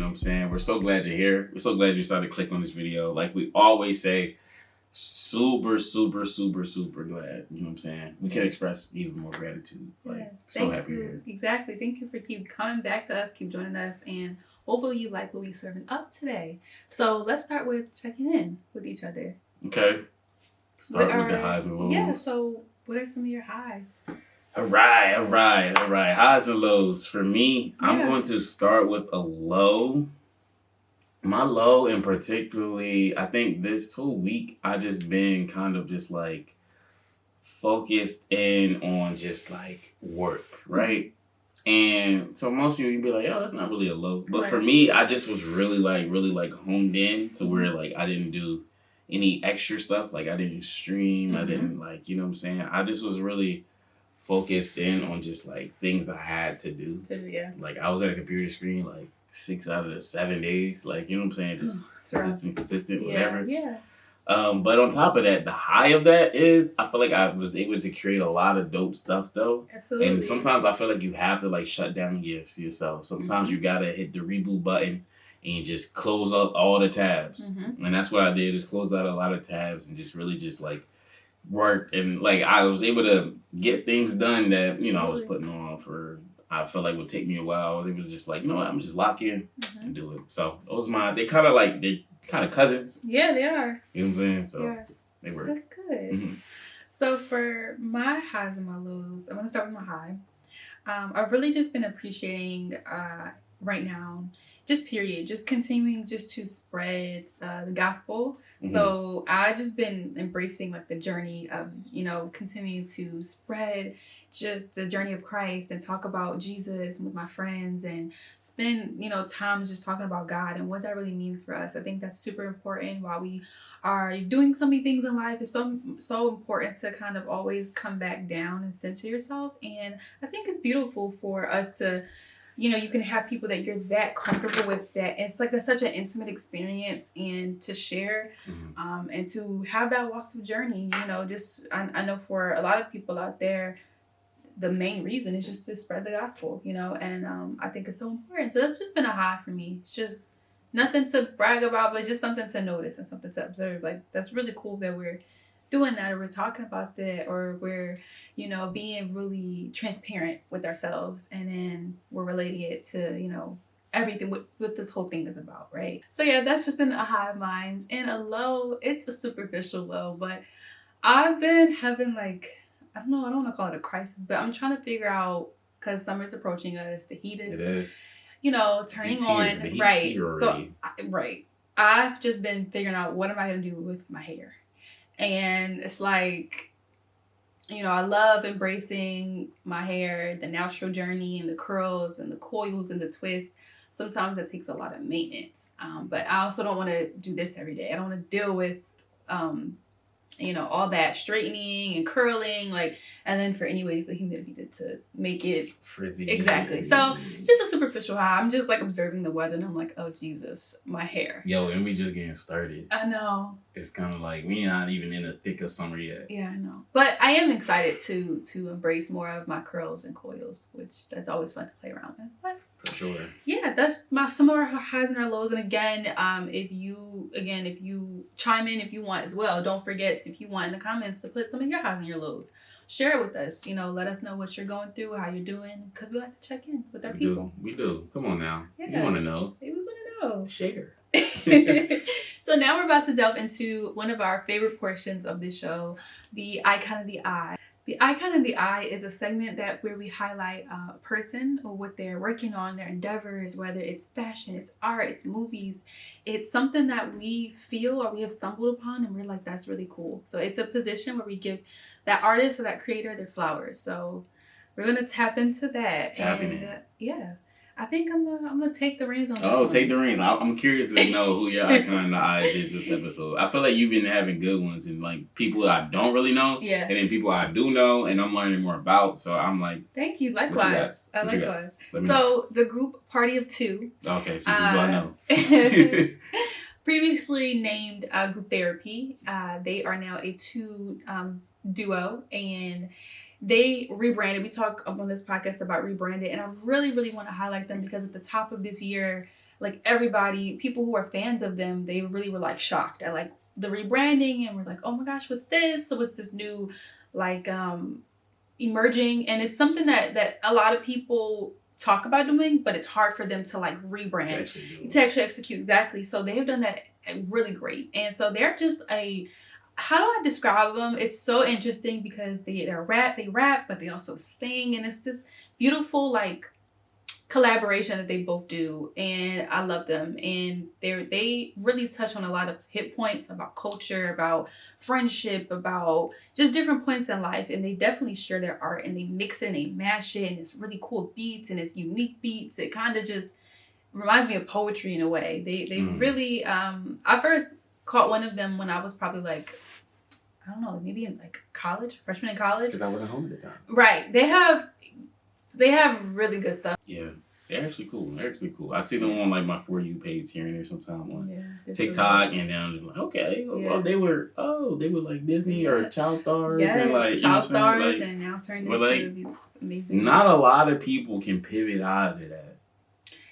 what I'm saying? We're so glad you're here. We're so glad you decided to click on this video. Like we always say, super, super, super, super glad. You know what I'm saying? We can express even more gratitude. Like, Yes. so happy you're here. Exactly. Thank you for keep coming back to us, keep joining us, and hopefully you like what we're serving up today. So let's start with checking in with each other. Okay. Start with the highs and lows. Yeah, so what are some of your highs? All right. Highs and lows. For me, I'm going to start with a low. My low, and particularly, I think this whole week, I just been kind of just like focused in on just like work, right? And so most people, you'd be like, oh, that's not really a low. But for me, I just was really like honed in to where like I didn't do any extra stuff. Like I didn't stream. I didn't like, you know what I'm saying? I just was really focused in on just like things I had to do. Yeah. Like I was at a computer screen like 6 out of the 7 days. Like, you know what I'm saying? Just consistent, whatever. Yeah. But on top of that, the high of that is I feel like I was able to create a lot of dope stuff though. Absolutely. And sometimes I feel like you have to like shut down yourself. Sometimes you gotta hit the reboot button and just close up all the tabs. And that's what I did, just close out a lot of tabs and just really just like work. And like I was able to get things done that, you know, I was putting on for I felt like would take me a while. It was just like, you know what, I'm just lock in and do it. So those they kind of cousins. Yeah, they are. You know what I'm saying? So they work. That's good. So for my highs and my lows, I'm going to start with my high. I've really just been appreciating right now, just continuing just to spread the gospel. So I just been embracing like the journey of, you know, continuing to spread just the journey of Christ and talk about Jesus with my friends and spend, you know, times just talking about God and what that really means for us. I think that's super important while we are doing so many things in life. It's so important to kind of always come back down and center yourself. And I think it's beautiful for us to, you know, you can have people that you're that comfortable with, that it's like that's such an intimate experience, and to share and to have that walks of journey, you know, just I know for a lot of people out there, the main reason is just to spread the gospel, you know, and I think it's so important. So that's just been a high for me. It's just nothing to brag about, but just something to notice and something to observe. Like, that's really cool that we're doing that, or we're talking about that, or we're, you know, being really transparent with ourselves, and then we're relating it to, you know, everything what this whole thing is about, right? So yeah, that's just been a high of mine. And a low, it's a superficial low, but I've been having like, I don't want to call it a crisis, but I'm trying to figure out, because summer's approaching us, the heat is, you know, turning on, right? So, I've just been figuring out, what am I going to do with my hair? And it's like, you know, I love embracing my hair, the natural journey, and the curls and the coils and the twists. Sometimes it takes a lot of maintenance, but I also don't want to do this every day. I don't want to deal with you know, all that straightening and curling, like, and then for anyways the humidity to make it frizzy. Exactly. So just a superficial high. I'm just like observing the weather, and I'm like, oh Jesus, my hair. Yo, and we just getting started. I know. It's kind of like we not even in the thick of summer yet. Yeah, I know. But I am excited to embrace more of my curls and coils, which that's always fun to play around with. But for sure. Yeah, that's some of our highs and our lows. And again, if you chime in if you want as well, don't forget, if you want in the comments, to put some of your highs and your lows. Share it with us. You know, let us know what you're going through, how you're doing, because we like to check in with our people. We do. Come on now. Yeah. You want to know. We want to know. Share. So now we're about to delve into one of our favorite portions of the show, the Icon of the Eye. The Icon of the Eye is a segment where we highlight a person or what they're working on, their endeavors, whether it's fashion, it's art, it's movies. It's something that we feel or we have stumbled upon, and we're like, that's really cool. So it's a position where we give that artist or that creator their flowers. So we're going to tap into that. Yeah. I think I'm gonna take the reins on this one. Take the reins. I'm curious to know who your Icon of the Eye is this episode. I feel like you've been having good ones, and like people I don't really know, and then people I do know, and I'm learning more about. So I'm like, thank you. Likewise. Likewise. So the group Party of Two. Okay, so people I know. Previously named Group Therapy. They are now a two duo, and they rebranded. We talk on this podcast about rebranded, and I really, really want to highlight them because at the top of this year, like everybody, people who are fans of them, they really were like shocked at like the rebranding, and we're like, oh my gosh, what's this? So what's this new like emerging? And it's something that a lot of people talk about doing, but it's hard for them to like rebrand, to actually execute. Exactly. So they have done that really great. And so they're just how do I describe them? It's so interesting because they rap, but they also sing, and it's this beautiful like collaboration that they both do, and I love them. And they really touch on a lot of hit points about culture, about friendship, about just different points in life. And they definitely share their art, and they mix it and they mash it, and it's really cool beats, and it's unique beats. It kind of just reminds me of poetry in a way. They really I first caught one of them when I was probably like, I don't know, maybe in like college, freshman in college, because I wasn't home at the time. Right. They have really good stuff. Yeah, they're actually cool. I see them on like my For You page here and there sometime on TikTok, really and then I'm just like, okay, well, they were like Disney or Child Stars, yes, and like Child Stars, like, and now turned into like, these amazing. Not a lot of people can pivot out of that.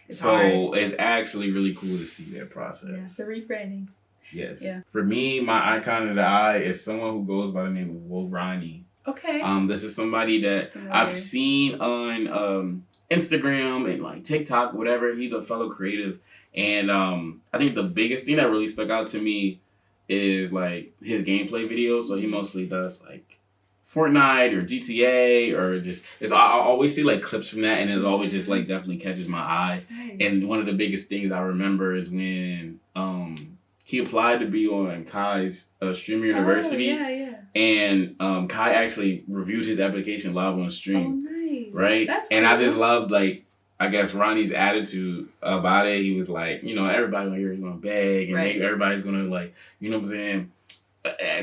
It's actually really cool to see that process. Yeah, the rebranding. Yes. Yeah. For me, my icon of the eye is someone who goes by the name of Will Ronnie. Okay. This is somebody that I've seen on Instagram and like TikTok, whatever. He's a fellow creative, and I think the biggest thing that really stuck out to me is like his gameplay videos. So he mostly does like Fortnite or GTA or just I always see like clips from that, and it always just like definitely catches my eye. Nice. And one of the biggest things I remember is when he applied to be on Kai's Streamer University. Oh, yeah. And Kai actually reviewed his application live on stream. Oh, nice. Right? That's cool. And I just loved, like, I guess Ronnie's attitude about it. He was like, everybody here is going to beg, and everybody's going to, like, you know what I'm saying,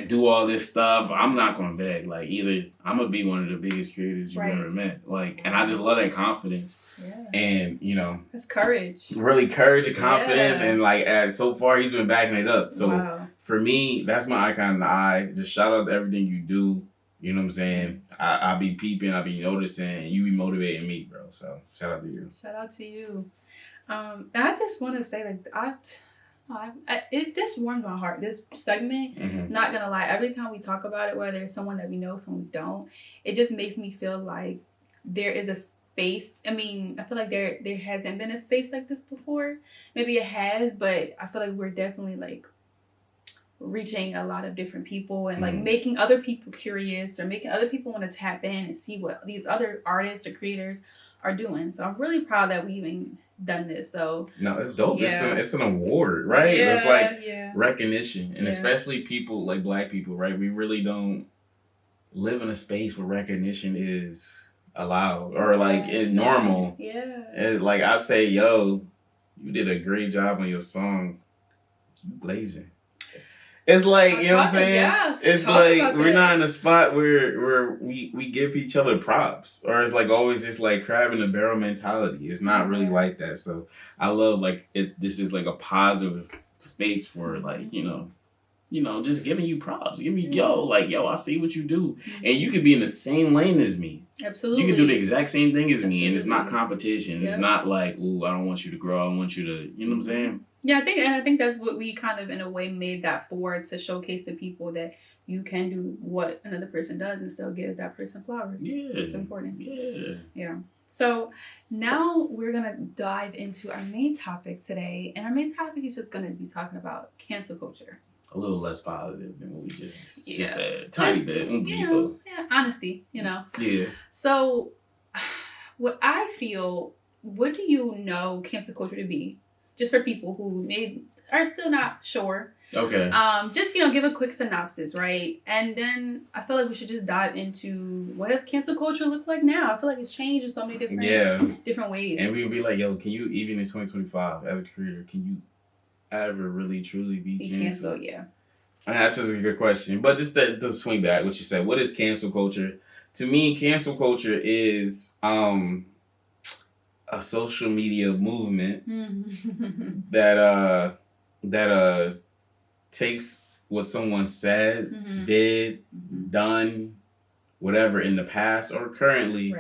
do all this stuff. I'm not going to beg. Like, either I'm going to be one of the biggest creators you've ever met. Like, and I just love that confidence. Yeah. And, that's courage. Really courage and confidence. Yeah. And, like, so far, he's been backing it up. So, for me, that's my icon in the eye. Just shout out to everything you do. You know what I'm saying? I be peeping, I be noticing, and you be motivating me, bro. So, shout out to you. Shout out to you. I just want to say, like, this warmed my heart. This segment, not gonna lie, every time we talk about it, whether it's someone that we know, someone we don't, it just makes me feel like there is a space. I mean, I feel like there hasn't been a space like this before. Maybe it has, but I feel like we're definitely like reaching a lot of different people, and like making other people curious, or making other people want to tap in and see what these other artists or creators are doing. So I'm really proud that we even done this. So no, it's dope. Yeah. It's an award, right? Yeah, it's like recognition, and especially people like Black people, right? We really don't live in a space where recognition is allowed or like is normal. Yeah, it's like I say, yo, you did a great job on your song. You blazing. It's like, you know what I'm saying? Yes. It's like we're not in a spot where we give each other props, or it's like always just like crab in the barrel mentality. It's not really like that. So I love like this is like a positive space for like, just giving you props. Give me yo, I see what you do. And you could be in the same lane as me. Absolutely. You can do the exact same thing as me, and it's not competition. Yep. It's not like, ooh, I don't want you to grow. I want you to, you know what I'm saying? Yeah, I think that's what we kind of in a way made that for, to showcase to people that you can do what another person does and still give that person flowers. Yeah. It's important. Yeah. Yeah. So now we're going to dive into our main topic today. And our main topic is just going to be talking about cancel culture. A little less positive than what we just said. Tiny bit. Honesty, Yeah. So what do you know cancel culture to be? Just for people who are still not sure. Okay. Just, give a quick synopsis, right? And then I feel like we should just dive into what does cancel culture look like now? I feel like it's changed in so many different ways. And we would be like, yo, can you, even in 2025, as a creator, can you ever really, truly be canceled? Yeah. And that's just a good question. But just to swing back, what you said, what is cancel culture? To me, cancel culture is a social media movement that takes what someone said, did, done, whatever in the past or currently,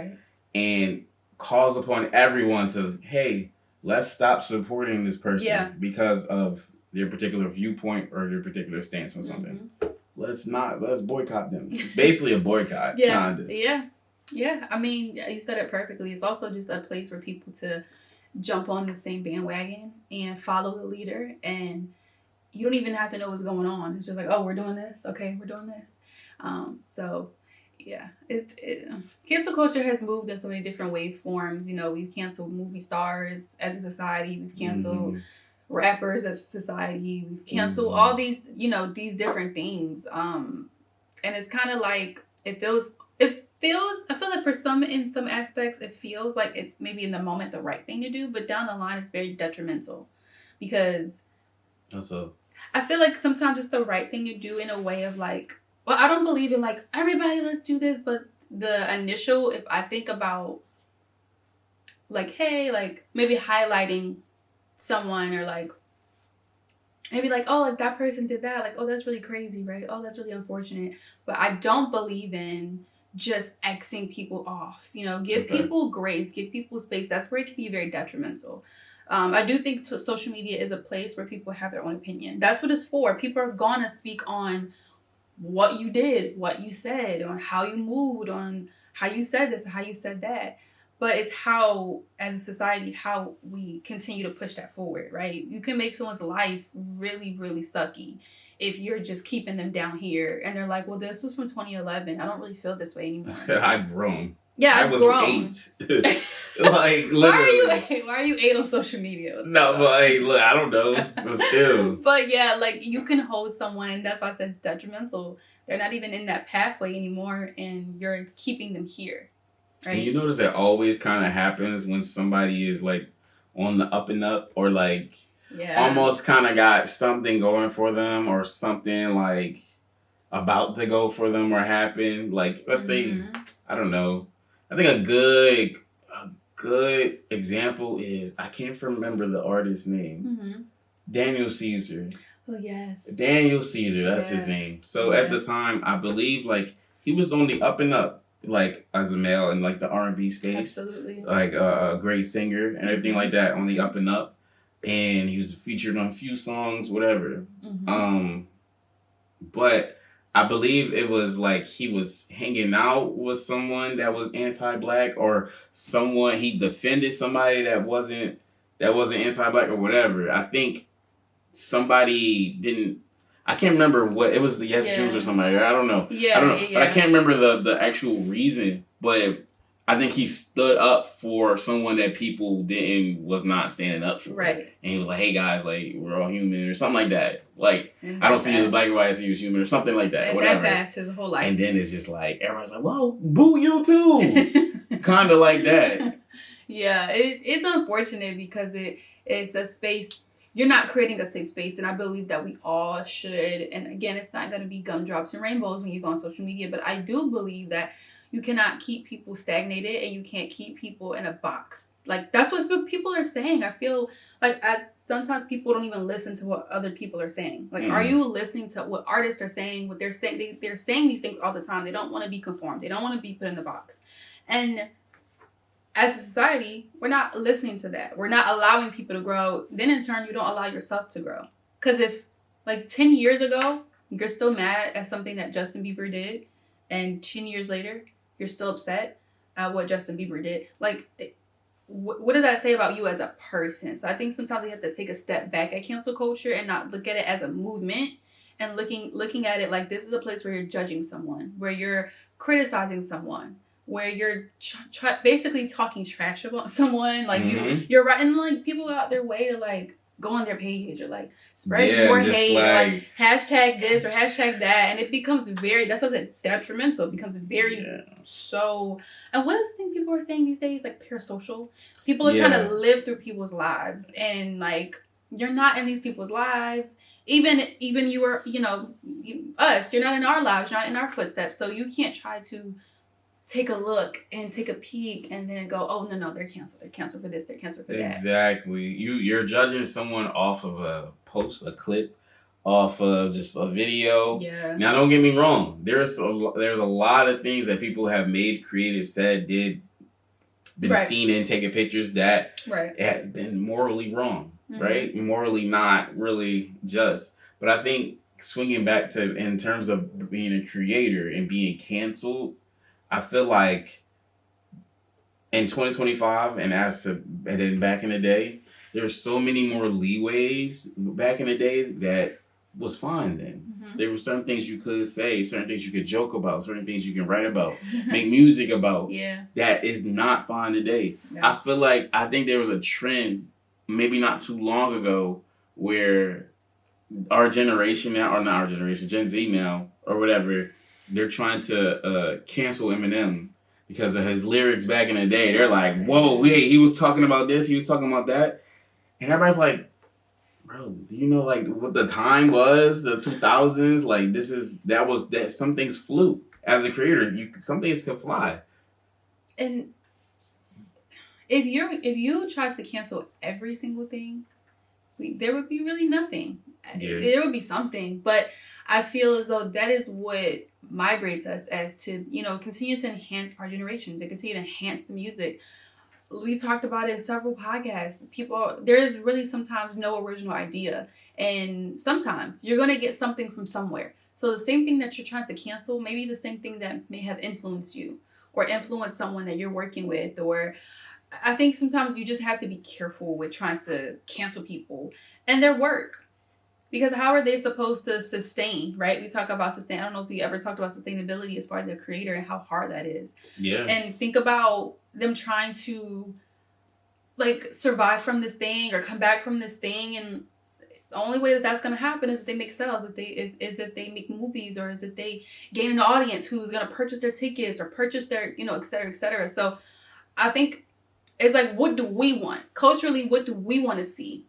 and calls upon everyone to, hey, let's stop supporting this person Yeah. because of their particular viewpoint or their particular stance on something. Let's boycott them. It's basically a boycott, Yeah. kind of. Yeah. I mean, you said it perfectly. It's also just a place for people to jump on the same bandwagon and follow the leader, and you don't even have to know what's going on. It's just like, oh, we're doing this. Okay, we're doing this. So yeah, cancel culture has moved in so many different waveforms. You know, we've canceled movie stars as a society. We've canceled rappers as a society. We've canceled all these, you know, these different things. And it's kind of like it feels. I feel like for in some aspects, it feels like it's maybe in the moment the right thing to do, but down the line, it's very detrimental because. Also, I feel like sometimes it's the right thing to do in a way of like, well, I don't believe in like, everybody, let's do this. But the initial, if I think about like, hey, like maybe highlighting someone or like, maybe like, oh, like that person did that. Like, oh, that's really crazy, right? Oh, that's really unfortunate. But I don't believe in just Xing people off. You know, give people grace, give people space. That's where it can be very detrimental. I do think social media is a place where people have their own opinion. That's what it's for. People are gonna speak on what you did, what you said, on how you moved, on how you said this, how you said that. But it's how, as a society, how we continue to push that forward, right? You can make someone's life really, really sucky if you're just keeping them down here. And they're like, well, this was from 2011. I don't really feel this way anymore. I said I've grown. Yeah, I was grown. 8. Like, literally. Why are you 8 on social media? No, but hey, look, I don't know. But still. But yeah, like you can hold someone, and that's why I said it's detrimental. They're not even in that pathway anymore, and you're keeping them here. Right? And you notice that always kind of happens when somebody is like on the up and up, or like almost kind of got something going for them, or something like about to go for them or happen. Like, let's say, I don't know. I think a good example is, I can't remember the artist's name. Daniel Caesar. Oh yes. Daniel Caesar, that's his name. So at the time, I believe like he was on the up and up, like as a male in like the R&B space. Absolutely. Like a great singer and everything like that, on the up and up. And he was featured on a few songs, whatever. But I believe it was like he was hanging out with someone that was anti-black, or someone, he defended somebody that wasn't anti-black or whatever. I think somebody didn't. I can't remember what it was. The Jews or somebody. I don't know. I don't know. But I can't remember the actual reason. But I think he stood up for someone that people was not standing up for. Right. And he was like, "Hey guys, like we're all human," or something like that. Like, I don't see you as black and white, I see you as human, or something like that. And whatever. That's his whole life. And then it's just like everybody's like, "Whoa, boo you too," kind of like that. Yeah, it's unfortunate because it's a space. You're not creating a safe space, and I believe that we all should. And again, it's not going to be gumdrops and rainbows when you go on social media, but I do believe that you cannot keep people stagnated, and you can't keep people in a box. Like, that's what people are saying. I feel like sometimes people don't even listen to what other people are saying. Like, are you listening to what artists are saying, what they're saying? They're saying these things all the time. They don't want to be conformed. They don't want to be put in a box. And as a society, we're not listening to that. We're not allowing people to grow. Then in turn, you don't allow yourself to grow. Because if, like, 10 years ago, you're still mad at something that Justin Bieber did, and 10 years later, you're still upset at what Justin Bieber did, like, what does that say about you as a person? So I think sometimes we have to take a step back at cancel culture and not look at it as a movement, and looking at it like this is a place where you're judging someone, where you're criticizing someone, where you're basically talking trash about someone. Like, you're writing, like, people go out their way to, like, go on their page or, like, spread more hate, like hashtag this or hashtag that, and it becomes that's what it's detrimental. It becomes very so. And what is the thing people are saying these days? Like, parasocial. People are trying to live through people's lives, and like, you're not in these people's lives. Even you are, us. You're not in our lives. You're not in our footsteps. So you can't try to take a look and take a peek and then go, oh, no, they're canceled. They're canceled for this. They're canceled for that. Exactly. You're judging someone off of a post, a clip, off of just a video. Yeah. Now, don't get me wrong. There's a lot of things that people have made, created, said, did been seen in taking pictures that right. has been morally wrong, Mm-hmm. right? Morally not really just. But I think swinging back to in terms of being a creator and being canceled, I feel like in 2025 and then back in the day, there's so many more leeways back in the day that was fine then. Mm-hmm. There were certain things you could say, certain things you could joke about, certain things you can write about, make music about. Yeah. That is not fine today. No. I think there was a trend maybe not too long ago where our generation now, or not our generation, Gen Z now, or whatever, they're trying to cancel Eminem because of his lyrics back in the day. They're like, whoa, wait, he was talking about this, he was talking about that. And everybody's like, bro, do you know like what the time was? The 2000s? Like that some things flew. As a creator, some things can fly. And if you tried to cancel every single thing, there would be really nothing. Yeah. There would be something, but I feel as though that is what migrates us as to, continue to enhance our generation, to continue to enhance the music. We talked about it in several podcasts. There's really sometimes no original idea, and sometimes you're going to get something from somewhere. So the same thing that you're trying to cancel, maybe the same thing that may have influenced you or influenced someone that you're working with, or I think sometimes you just have to be careful with trying to cancel people and their work. Because how are they supposed to sustain, right? We talk about sustain. I don't know if you ever talked about sustainability as far as a creator and how hard that is. Yeah. And think about them trying to survive from this thing or come back from this thing. And the only way that's going to happen is if they make sales, if they make movies, or is if they gain an audience who's going to purchase their tickets or purchase their, et cetera, et cetera. So I think it's like, what do we want? Culturally, what do we want to see?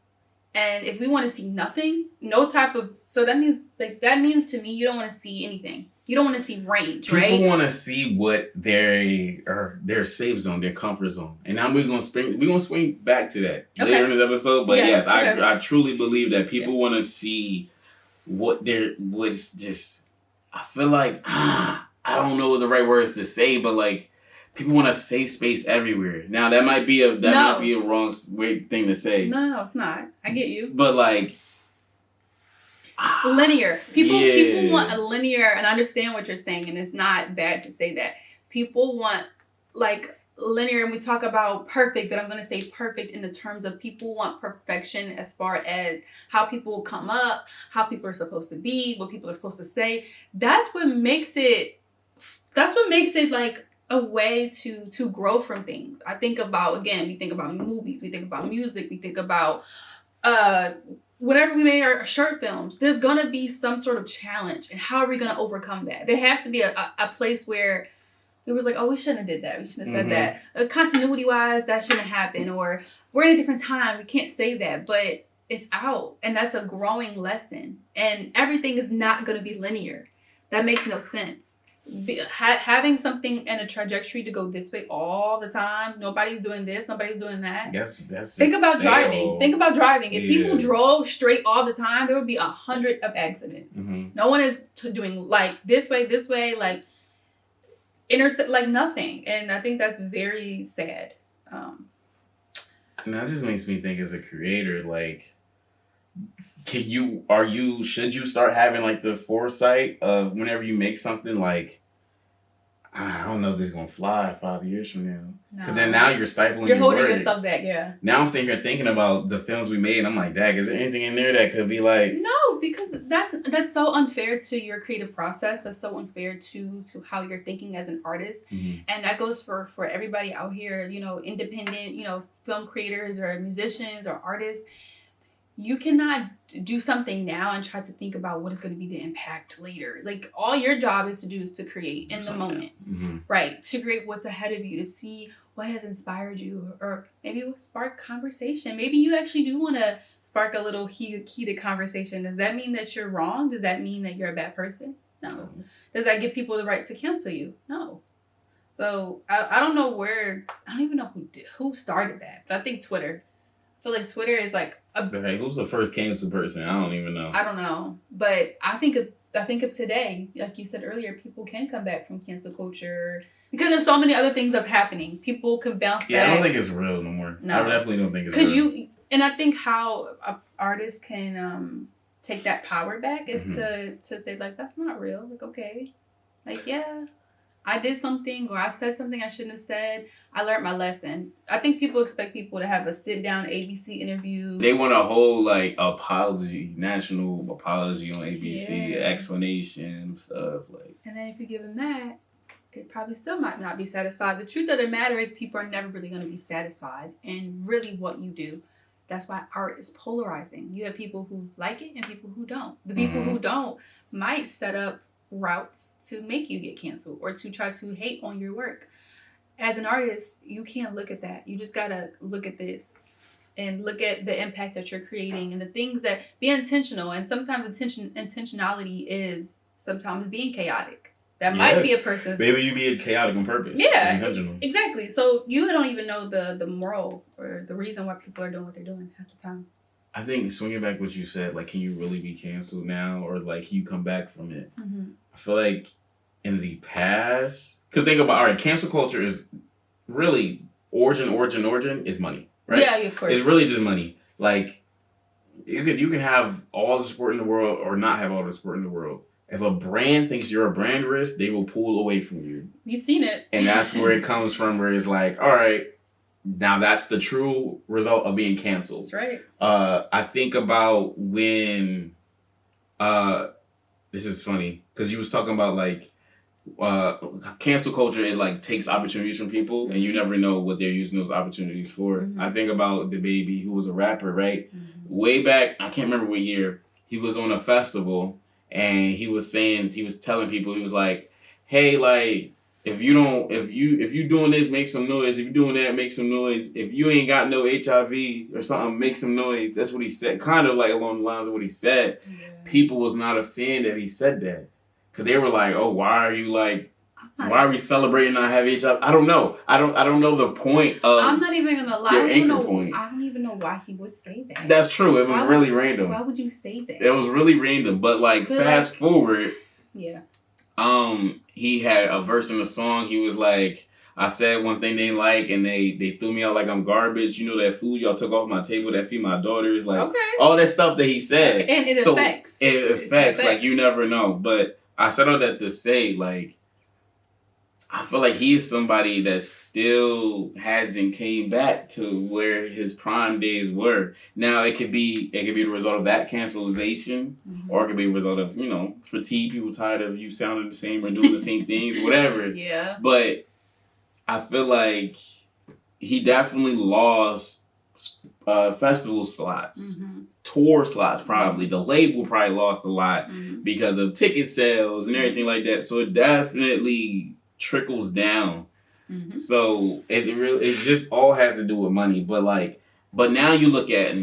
And if we want to see nothing, no type of... So that means to me, you don't want to see anything. You don't want to see range, right? People want to see what their safe zone, their comfort zone. And now we're gonna swing back to that later in this episode. But yes, okay. I truly believe that people want to see what was just... I feel like, I don't know the right words to say, but like, people want a safe space everywhere. Now that might be a wrong thing to say. No, it's not. I get you. But like, linear. People want a linear, and I understand what you're saying, and it's not bad to say that. People want linear, and we talk about perfect, but I'm going to say perfect in the terms of people want perfection as far as how people come up, how people are supposed to be, what people are supposed to say. That's what makes it like a way to grow from things. I think about, again, we think about movies, we think about music, we think about whenever we make our short films, there's going to be some sort of challenge. And how are we going to overcome that? There has to be a place where it was like, oh, we shouldn't have did that. We shouldn't have said that. Continuity-wise, that shouldn't happen. Or we're in a different time. We can't say that. But it's out. And that's a growing lesson. And everything is not going to be linear. That makes no sense. Having something and a trajectory to go this way all the time. Nobody's doing this. Nobody's doing that. That's Think about driving. If people drove straight all the time, there would be 100 of accidents. Mm-hmm. No one is doing this way, intersect nothing. And I think that's very sad. And that just makes me think, as a creator, should you start having the foresight of whenever you make something, I don't know if this is gonna fly 5 years from now. Because then now you're stifling. You're holding yourself back, yeah. Now I'm sitting here thinking about the films we made, and I'm like, Dag, is there anything in there that could be No, because that's so unfair to your creative process. That's so unfair to how you're thinking as an artist. Mm-hmm. And that goes for everybody out here, independent, film creators or musicians or artists. You cannot do something now and try to think about what is going to be the impact later. All your job is to create in the moment, mm-hmm. right? To create what's ahead of you, to see what has inspired you, or maybe it will spark conversation. Maybe you actually do want to spark a little heated conversation. Does that mean that you're wrong? Does that mean that you're a bad person? No. Mm-hmm. Does that give people the right to cancel you? No. So I don't know I don't even know who started that, but I think Twitter. I feel like Twitter is who's the first cancel person? I don't even know. I don't know. But I think I think of today, like you said earlier, people can come back from cancel culture because there's so many other things that's happening. People can bounce back. Yeah, I don't think it's real no more. No. I definitely don't think it's real. And I think how artists can take that power back is to say, like, that's not real. Like, okay. Like, yeah, I did something or I said something I shouldn't have said. I learned my lesson. I think people expect people to have a sit-down ABC interview. They want a whole, like, apology, national apology on ABC, explanation, stuff. Like. And then if you give them that, it probably still might not be satisfied. The truth of the matter is people are never really going to be satisfied in really what you do. That's why art is polarizing. You have people who like it and people who don't. The people who don't might set up routes to make you get canceled or to try to hate on your work. As an artist, you can't look at that. You just got to look at this and look at the impact that you're creating and the things that be intentional. And sometimes intentionality is sometimes being chaotic. That might be a person's... Maybe you being chaotic on purpose. Yeah, exactly. So you don't even know the moral or the reason why people are doing what they're doing half the time. I think swinging back what you said, like, can you really be canceled now? Or, like, can you come back from it? I feel like in the past... Because think about, all right, cancel culture is really origin is money, right? Yeah, of course. It's really just money. Like, you can have all the support in the world or not have all the support in the world. If a brand thinks you're a brand risk, they will pull away from you. You've seen it. And that's where it comes from, where it's like, all right, now that's the true result of being canceled. That's right. I think about when, this is funny, because you was talking about, like, cancel culture, it, like, takes opportunities from people, and you never know what they're using those opportunities for. I think about the baby who was a rapper, right? Way back, I can't remember what year, he was on a festival, and he was telling people, he was like, hey, like, if you doing this, make some noise. If you doing that, make some noise. If you ain't got no HIV or something, make some noise. That's what he said. Kind of like along the lines of what he said. Yeah. People was not a fan that he said that. Cause they were like, oh, why are we celebrating not having HIV? I don't know. I don't know the point of. I'm not even gonna lie. I don't even know why he would say that. That's true. It was really random. Why would you say that? It was really random. But like fast forward. Yeah. He had a verse in the song. He was like, I said one thing they like, and they threw me out like I'm garbage. You know that food y'all took off my table that feed my daughters. Like all that stuff that he said. And it affects. It affects. Like you never know. But I said all that to say, like, I feel like he is somebody that still hasn't came back to where his prime days were. Now it could be the result of that cancellation, or it could be a result of, fatigue, people tired of you sounding the same or doing the same things, whatever. Yeah. But I feel like he definitely lost festival slots, tour slots probably. The label probably lost a lot because of ticket sales and everything like that. So it definitely trickles down. So it just all has to do with money. But now you look at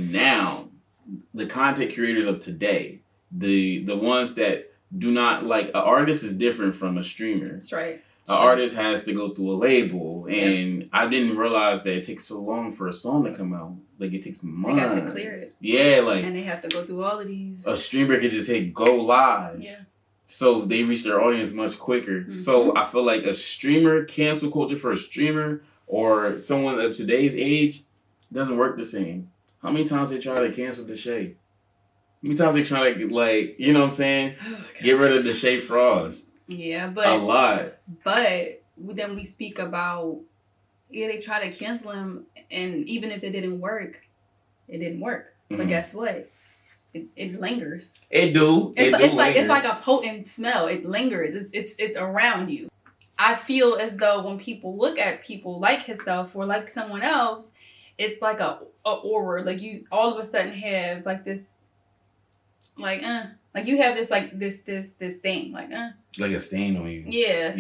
the content creators of today, the ones that do not like, an artist is different from a streamer. That's right. An artist has to go through a label, and I didn't realize that it takes so long for a song to come out. Like, it takes months. They have to clear it. Yeah, like... And they have to go through all of these. A streamer could just hit go live. Yeah. So they reach their audience much quicker. So I feel like a streamer, cancel culture for a streamer, or someone of today's age, doesn't work the same. How many times they try to cancel Deshae? How many times they try to, like, you know what I'm saying? Get rid of Deshae Frost. Yeah, but... A lot. But then we speak about, they try to cancel him, and even if it didn't work, it didn't work. But guess what? It lingers. It do. It's like a potent smell. It lingers. It's around you. I feel as though when people look at people like himself or like someone else, it's like a aura. Like you all of a sudden have like this, like you have this like this thing like like a stain on you. Yeah.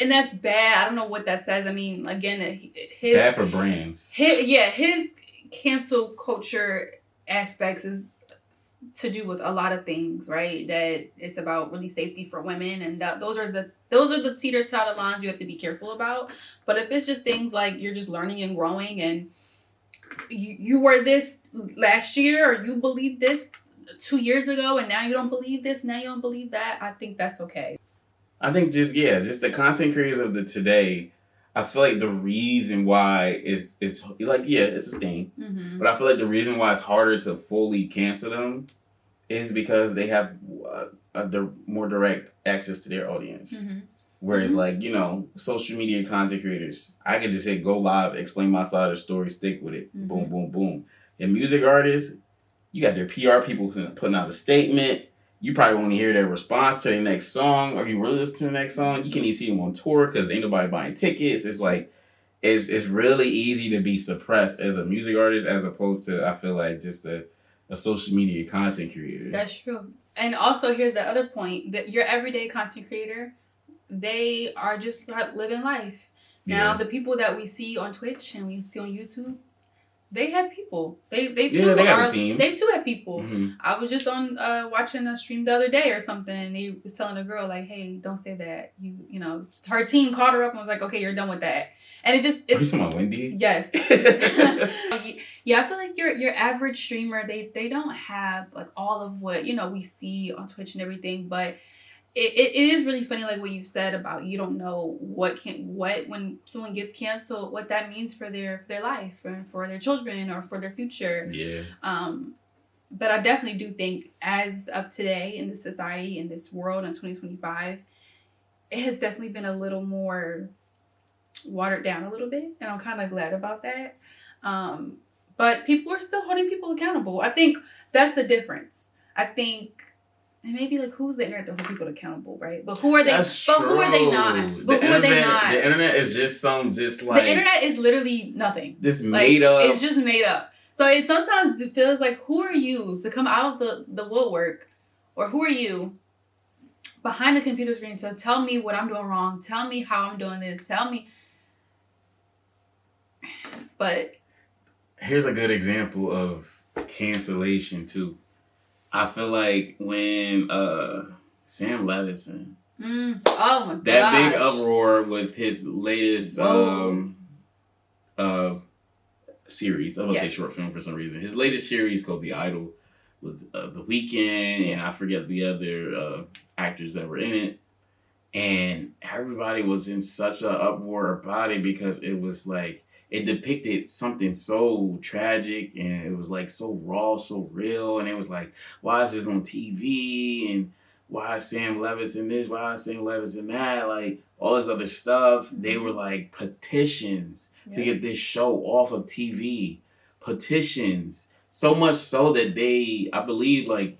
And that's bad. I don't know what that says. I mean, again, his bad for brands. His cancel culture aspects is to do with a lot of things, right? That it's about really safety for women, and those are the teeter-totter lines you have to be careful about. But if it's just things like you're just learning and growing, and you were this last year, or you believe this 2 years ago, and now you don't believe this, now you don't believe that, I think that's okay. I think just the content creators of the today, I feel like the reason why is like, yeah, it's a stain. Mm-hmm. But I feel like the reason why it's harder to fully cancel them is because they have more direct access to their audience. Mm-hmm. Whereas, Mm-hmm. like, you know, social media content creators, I could just hit go live, explain my side of the story, stick with it. Mm-hmm. Boom, boom, boom. And music artists, you got their PR people putting out a statement. You probably won't hear their response to their next song, or you really listen to the next song. You can't even see them on tour because ain't nobody buying tickets. It's like, it's really easy to be suppressed as a music artist as opposed to, I feel like, just a social media content creator. That's true. And also, here's the other point, that your everyday content creator, they are just living life. Now, the people that we see on Twitch and we see on YouTube, they have people. They too they have a team. They too have people. Mm-hmm. I was just on watching a stream the other day or something, and they was telling a girl like, "Hey, don't say that." You know, her team called her up and was like, "Okay, you're done with that." And it's Are you talking about Wendy? Yes. Yeah, I feel like your average streamer, they don't have like all of what, you know, we see on Twitch and everything, but it is really funny, like what you said about you don't know what when someone gets canceled, what that means for their life and for their children or for their future. Yeah. But I definitely do think as of today in this society, in this world in 2025, it has definitely been a little more watered down a little bit, and I'm kind of glad about that. But people are still holding people accountable. I think that's the difference. I think. And maybe like who's the internet to hold people accountable, right? But who are they? That's but true. who are they not? But who are they not? The internet is just like the internet is literally nothing. This made up. It's just made up. So it sometimes feels like, who are you to come out of the woodwork, or who are you behind the computer screen to tell me what I'm doing wrong? Tell me how I'm doing this. Tell me. But here's a good example of cancellation too. I feel like when Sam Levinson, oh my that big uproar with his latest series. I was gonna say short film for some reason. His latest series called The Idol with The Weeknd, and I forget the other actors that were in it. And everybody was in such an uproar about it because it was like, it depicted something so tragic, and it was like so raw, so real, and it was like, why is this on TV, and why is Sam Levinson this, why is Sam Levinson that, like all this other stuff. They were like petitions to get this show off of TV, petitions, so much so that I believe like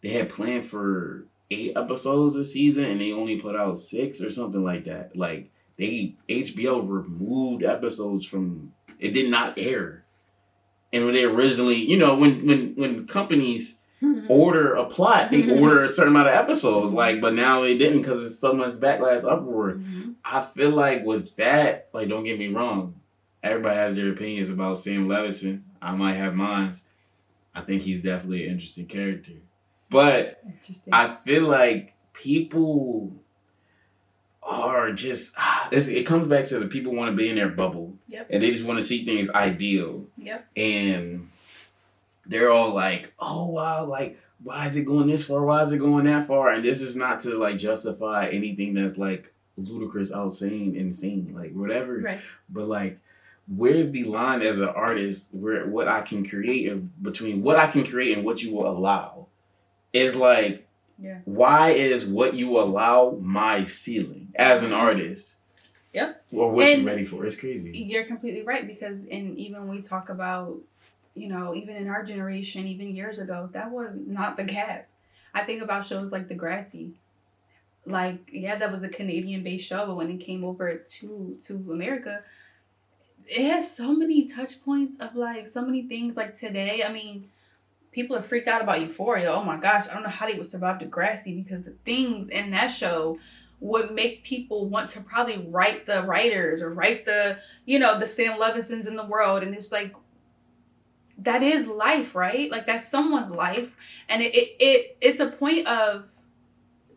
they had planned for 8 episodes a season and they only put out 6 or something like that. Like, HBO removed episodes from it, did not air. And when they originally, you know, when companies order a plot, they order a certain amount of episodes. Like, but now they didn't because it's so much backlash, uproar. I feel like with that, like, don't get me wrong, everybody has their opinions about Sam Levinson. I might have mine. I think he's definitely an interesting character. But I feel like people are just, it comes back to the people want to be in their bubble. Yep. And they just want to see things ideal. Yep. And they're all like, oh, wow, like, why is it going this far? Why is it going that far? And this is not to, like, justify anything that's, like, ludicrous, insane, like, whatever. Right. But, like, where's the line as an artist where what I can create, between what I can create and what you will allow? Is like, why is what you allow my ceiling as an artist? Yep. Or what you're ready for? It's crazy. You're completely right, because even we talk about, you know, even in our generation, even years ago, that was not the cap. I think about shows like Degrassi. Like, yeah, that was a Canadian-based show, but when it came over to America, it has so many touch points of, like, so many things. Like today, I mean, people are freaked out about Euphoria. Oh my gosh, I don't know how they would survive Degrassi, because the things in that show would make people want to probably write the writers or write the, you know, the Sam Levinsons in the world. And it's like, that is life, right? Like, that's someone's life. And it's a point of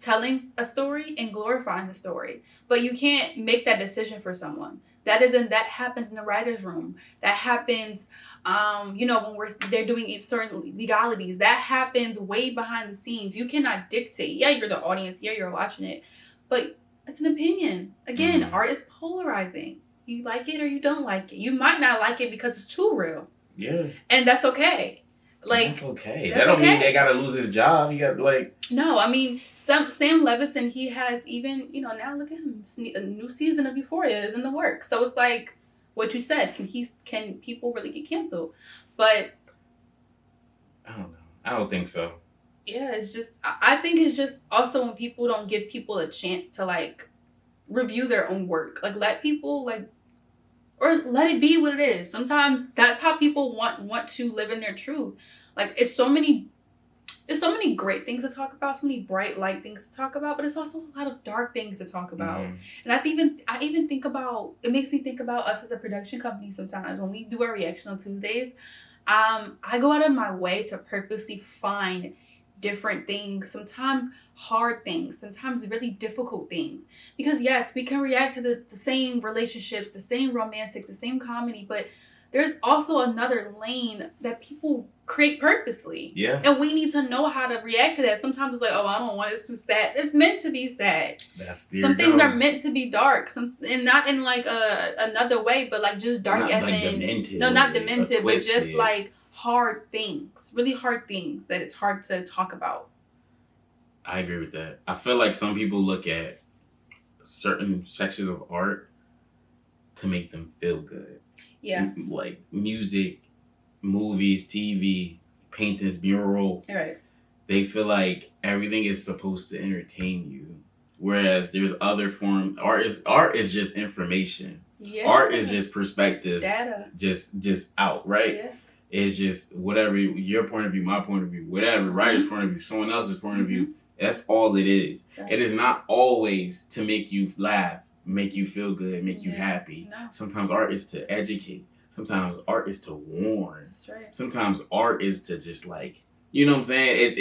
telling a story and glorifying the story. But you can't make that decision for someone. That happens in the writer's room. That happens, when they're doing certain legalities. That happens way behind the scenes. You cannot dictate. Yeah, you're the audience. Yeah, you're watching it, but it's an opinion. Again, art is polarizing. You like it or you don't like it. You might not like it because it's too real. Yeah, and that's okay. Like that's okay. That don't mean they gotta lose his job. He got no. I mean, Sam Levinson. He has even now look at him. A new season of Euphoria is in the works. So it's like what you said. Can people really get canceled? But I don't know. I don't think so. Yeah, it's just I think it's just also when people don't give people a chance to like review their own work. Like let people or let it be what it is. Sometimes that's how people want to live in their truth. Like it's so many great things to talk about, so many bright light things to talk about, but it's also a lot of dark things to talk about. And I even think about, it makes me think about us as a production company sometimes when we do our reaction on Tuesdays. I go out of my way to purposely find different things, sometimes hard things, sometimes really difficult things, because yes, we can react to the same relationships, the same romantic, the same comedy, but there's also another lane that people create purposely. Yeah. And we need to know how to react to that. Sometimes it's like, oh, I don't want it, it's too sad. It's meant to be sad. Some things are meant to be dark. And not in like another way, but like just dark, not as like in demented. No, not demented, but just like hard things. Really hard things that it's hard to talk about. I agree with that. I feel like some people look at certain sections of art to make them feel good. Yeah. Like music, movies, TV, paintings, mural. Right. They feel like everything is supposed to entertain you. Whereas there's other form. Art is just information. Yeah. Art is just perspective. Data. Just out, right? Yeah. It's just whatever your point of view, my point of view, whatever, writer's point of view, someone else's point of view. That's all it is. Right. It is not always to make you laugh, make you feel good, make you happy. No. Sometimes art is to educate. Sometimes art is to warn. That's right. Sometimes art is to just like, you know what I'm saying?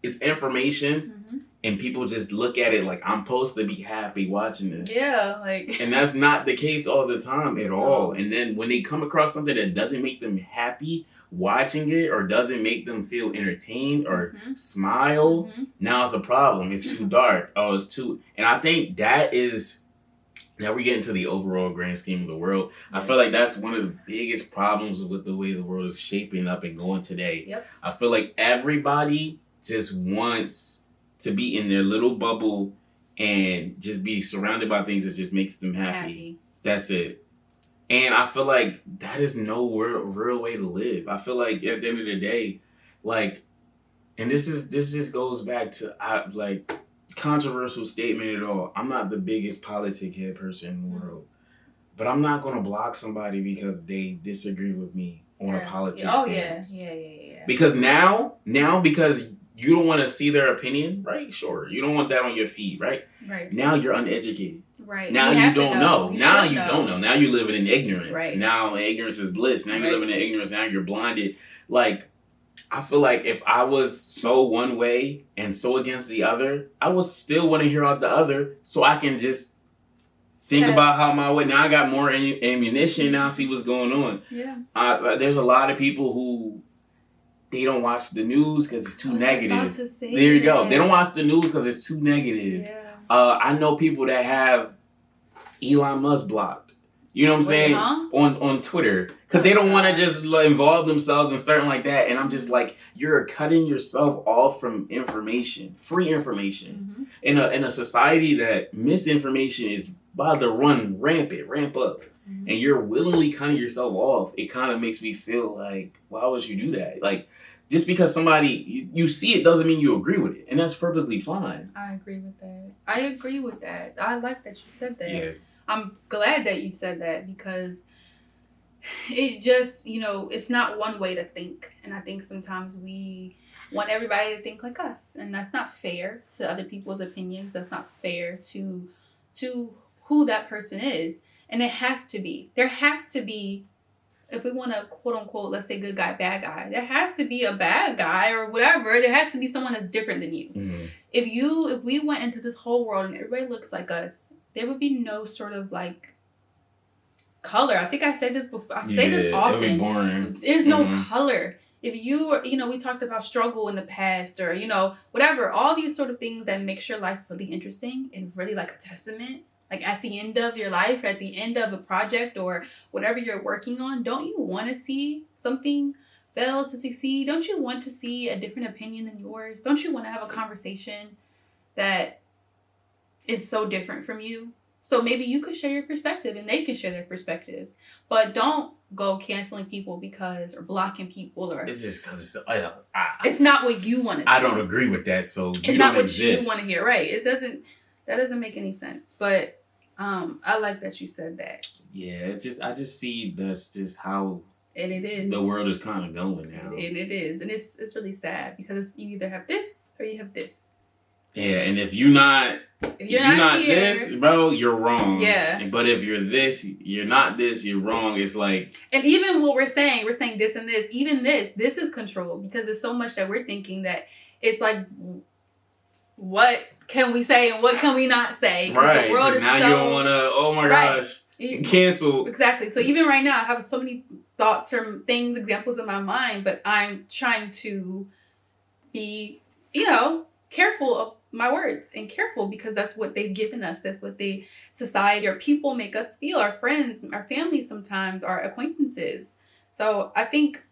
It's information, and people just look at it like I'm supposed to be happy watching this. Yeah, like. And that's not the case all the time at all. And then when they come across something that doesn't make them happy watching it or doesn't make them feel entertained or smile, now it's a problem. It's too dark. Oh, it's too. And I think that is. Now we get into the overall grand scheme of the world. I feel like that's one of the biggest problems with the way the world is shaping up and going today. Yep. I feel like everybody just wants to be in their little bubble and just be surrounded by things that just makes them happy. That's it. And I feel like that is no real way to live. I feel like at the end of the day, like, and this just goes back to controversial statement at all. I'm not the biggest politic head person in the world, but I'm not going to block somebody because they disagree with me on a politics stance. Yeah. Because now because you don't want to see their opinion, right? Sure. You don't want that on your feed, right? Right. Now you're uneducated. Right. Now you don't know. Now you don't know. Now you're living in ignorance. Right. Now ignorance is bliss. Now you're living in ignorance. Now you're blinded. Like, I feel like if I was so one way and so against the other, I would still want to hear out the other so I can just think about how my way. Now I got more ammunition. Now I see what's going on. Yeah. There's a lot of people who they don't watch the news because it's too negative. There you go. They don't watch the news because it's too negative. Yeah. I know people that have Elon Musk blocked. You know what I'm saying? On Twitter. Because they don't want to just involve themselves in starting like that. And I'm just like, you're cutting yourself off from information. Free information. In a society that misinformation is about to ramp up. And you're willingly cutting yourself off. It kind of makes me feel like, why would you do that? Like, just because somebody, you see it doesn't mean you agree with it. And that's perfectly fine. I agree with that. I like that you said that. Yeah. I'm glad that you said that because it just, it's not one way to think. And I think sometimes we want everybody to think like us. And that's not fair to other people's opinions. That's not fair to who that person is. And it has to be. There has to be, if we want to quote unquote, let's say good guy, bad guy, there has to be a bad guy or whatever. There has to be someone that's different than you. If we went into this whole world and everybody looks like us, there would be no sort of like color. I think I said this before. I say this often. It'll be boring. There's no color. If you, we talked about struggle in the past or, whatever, all these sort of things that makes your life really interesting and really like a testament. Like at the end of your life, at the end of a project or whatever you're working on, don't you want to see something fail to succeed? Don't you want to see a different opinion than yours? Don't you want to have a conversation that is so different from you? So maybe you could share your perspective and they can share their perspective. But don't go canceling people or blocking people or... It's just because it's not what you want to see. I don't agree with that, so it's not what you want to hear, right? That doesn't make any sense. But I like that you said that. Yeah, I just see that's just how... And it is. The world is kind of going now. And it is. And it's really sad because you either have this or you have this. Yeah, and if you're not here, this, bro, you're wrong. Yeah. But if you're this, you're not this, you're wrong. It's like... And even what we're saying this and this, even this is control because there's so much that we're thinking that it's like, what can we say and what can we not say? Right, the world is now so... you don't want to, oh my gosh, cancel. Exactly. So even right now, I have so many thoughts or things, examples in my mind, but I'm trying to be, careful of my words and careful because that's what they've given us. That's what society or people make us feel, our friends, our family sometimes, our acquaintances. So I think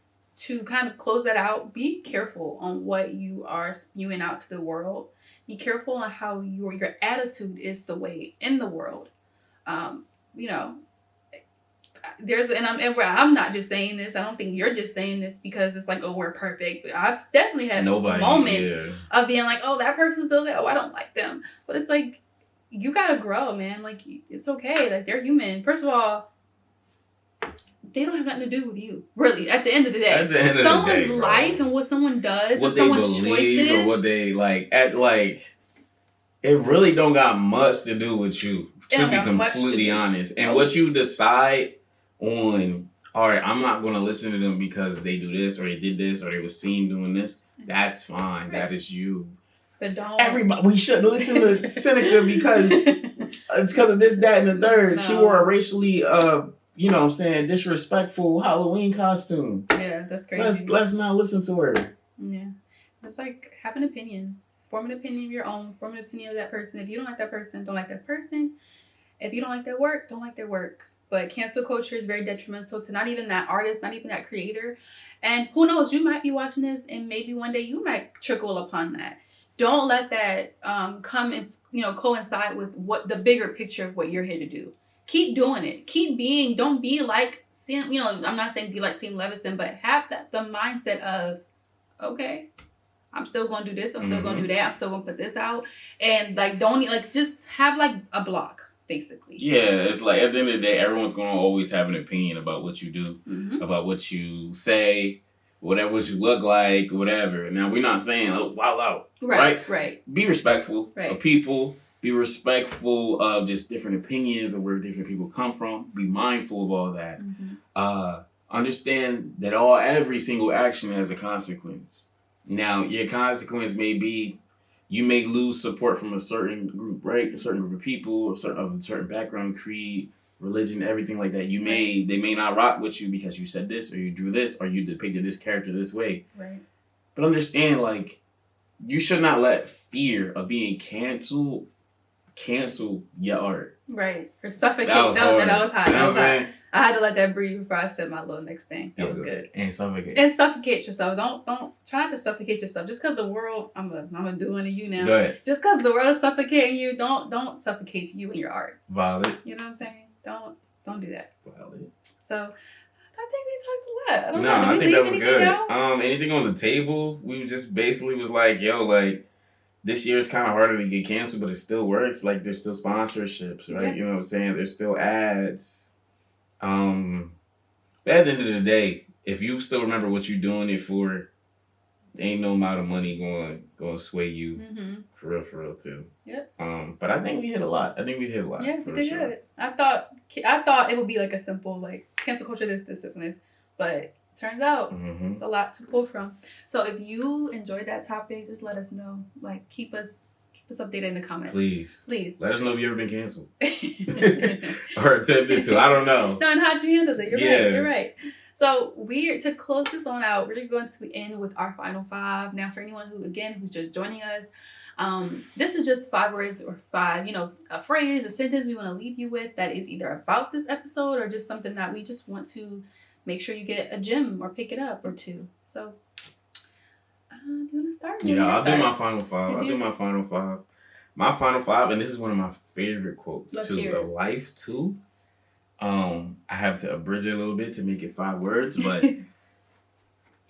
to kind of close that out, be careful on what you are spewing out to the world. Be careful on how your attitude is the way in the world. I'm not just saying this. I don't think you're just saying this because it's like, oh, we're perfect. I've definitely had moments of being like, oh, that person's still there. Oh, I don't like them. But it's like, you gotta grow, man. Like, it's okay. Like, they're human. First of all, they don't have nothing to do with you. Really, at the end of the day. At the end of the day, someone's life and what someone does and someone's choices. Or what they it really don't got much to do with you. To be completely honest. And what you decide on, all right, I'm not going to listen to them because they do this or they did this or they were seen doing this. That's fine. Right. That is you. But don't. Everybody, we shouldn't listen to Seneca because it's because of this, that, and the third. No. She wore a racially, disrespectful Halloween costume. Yeah, that's crazy. Let's not listen to her. Yeah. It's like, have an opinion. Form an opinion of your own. Form an opinion of that person. If you don't like that person, don't like that person. If you don't like their work, don't like their work. But cancel culture is very detrimental to not even that artist, not even that creator. And who knows, you might be watching this and maybe one day you might trickle upon that. Don't let that come and coincide with what the bigger picture of what you're here to do. Keep doing it. Keep being. Don't be like I'm not saying be like Sam Levinson, but have the mindset of, okay, I'm still gonna do this. I'm still gonna do that. I'm still gonna put this out, and just have like a block. Basically. Yeah, it's like at the end of the day, everyone's going to always have an opinion about what you do, about what you say, what you look like, whatever. Now, we're not saying, oh, wow, out. Right. Be respectful of people. Be respectful of just different opinions of where different people come from. Be mindful of all that. Understand that every single action has a consequence. Now, your consequence may be you may lose support from a certain group, right? A certain group of people, of a certain background, creed, religion, everything like that. They may not rock with you because you said this, or you drew this, or you depicted this character this way. Right. But understand, you should not let fear of being canceled cancel your art. Right. Or suffocate. That was hard. That was hot. You know what I'm saying? I had to let that breathe before I said my little next thing. That was good. And suffocate. And suffocate yourself. Don't try not to suffocate yourself. Just because the world, I'm gonna do it to you now. Go ahead. Just because the world is suffocating you, don't suffocate you and your art. Valid. You know what I'm saying? Don't do that. Valid. So I think we talked a lot. I don't know. I think that was good. Else? Anything on the table? We just basically was like, this year is kind of harder to get canceled, but it still works. Like, there's still sponsorships, right? Yeah. You know what I'm saying? There's still ads. At the end of the day, if you still remember what you're doing it for, ain't no amount of money going to sway you. For real too. Yep. But I think we hit a lot. Yeah, we did good. I thought it would be like a simple cancel culture, this, and this, but turns out it's a lot to pull from. So if you enjoyed that topic, just let us know. Keep us Let's update it in the comments. Please. Let us know if you ever been canceled. Or attempted to. I don't know. No, and how'd you handle it? You're right. So to close this on out, we're going to end with our final 5. Now, for anyone who's just joining us, this is just 5 words or 5, a phrase, a sentence we want to leave you with that is either about this episode or just something that we just want to make sure you get a gem or pick it up or 2. So, do you want to start? Yeah, I'll do my final 5. My final 5, and this is one of my favorite quotes of life too. I have to abridge it a little bit to make it 5 words, but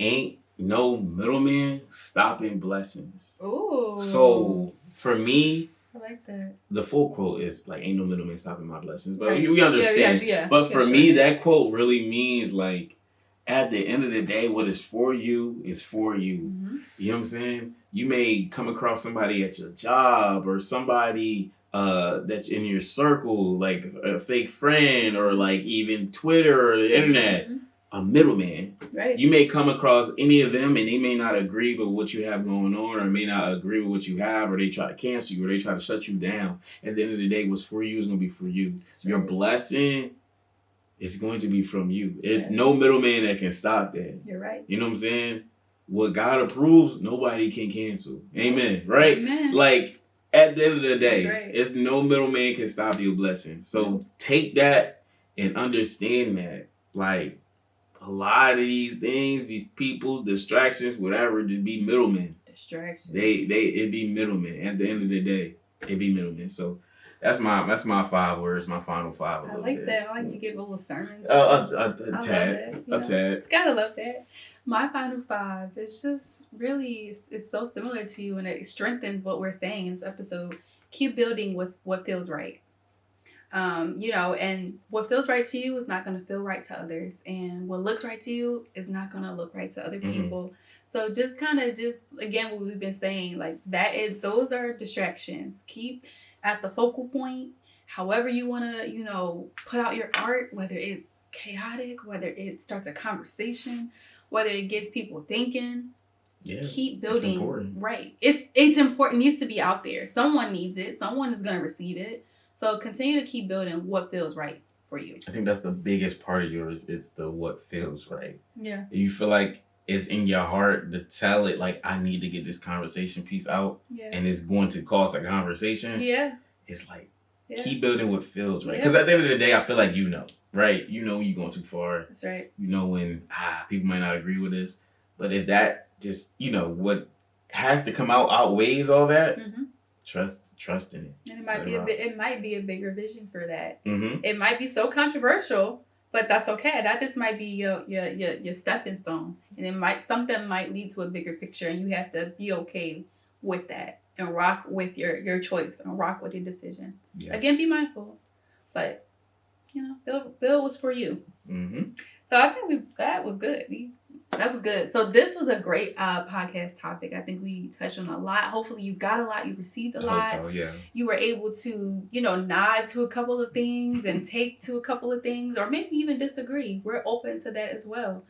ain't no middleman stopping blessings. Ooh. So for me, I like that. The full quote is like, ain't no middleman stopping my blessings. But we understand. Yeah, but for me, that quote really means like, at the end of the day, what is for you is for you. Mm-hmm. You know what I'm saying? You may come across somebody at your job or somebody that's in your circle, like a fake friend or like even Twitter or the internet, a middleman. Right. You may come across any of them and they may not agree with what you have going on or may not agree with what you have or they try to cancel you or they try to shut you down. At the end of the day, what's for you is going to be for you. That's your blessing is going to be from you. There's no middleman that can stop that. You're right. You know what I'm saying? What God approves, nobody can cancel. Amen. Right? Amen. Like, at the end of the day, it's no middleman can stop your blessing. So take that and understand that. Like, a lot of these things, these people, distractions, whatever, to be middlemen. Distractions. It be middlemen. At the end of the day, it be middlemen. So that's my 5 words, my final 5. I like that. I like you give a little sermon. A tad. Gotta love that. My final 5 is just really, it's so similar to you and it strengthens what we're saying in this episode. Keep building what feels right. And what feels right to you is not going to feel right to others. And what looks right to you is not going to look right to other people. So just again, what we've been saying, like those are distractions. Keep at the focal point, however you want to, put out your art, whether it's chaotic, whether it starts a conversation, whether it gets people thinking. Yeah, keep building. It's important. Right. It's important. It needs to be out there. Someone needs it. Someone is going to receive it. So continue to keep building what feels right for you. I think that's the biggest part of yours. It's the what feels right. Yeah. You feel like it's in your heart to tell it, like, I need to get this conversation piece out. Yeah. And it's going to cause a conversation. Yeah. It's like, keep building what feels right. Because at the end of the day, I feel like right? You know when you're going too far. That's right. You know when people might not agree with this. But if that just, what has to come out outweighs all that, trust in it. And it might be a bigger vision for that. Mm-hmm. It might be so controversial, but that's okay. That just might be your stepping stone. And something might lead to a bigger picture and you have to be okay with that and rock with your choice and rock with your decision. Yes. Again, be mindful. But Bill was for you. Mm-hmm. So I think that was good. That was good. So this was a great podcast topic. I think we touched on a lot. Hopefully you got a lot. You received a lot. So, yeah. You were able to, nod to a couple of things and take to a couple of things or maybe even disagree. We're open to that as well.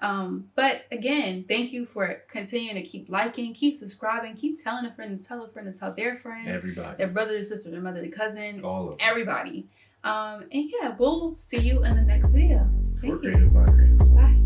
But again, thank you for continuing to keep liking, keep subscribing, keep telling a friend to tell a friend to tell their friend. Everybody. Their brother, their sister, their mother, their cousin. All of them. Everybody. And yeah, we'll see you in the next video. Thank you. Creative by Creatives. Bye.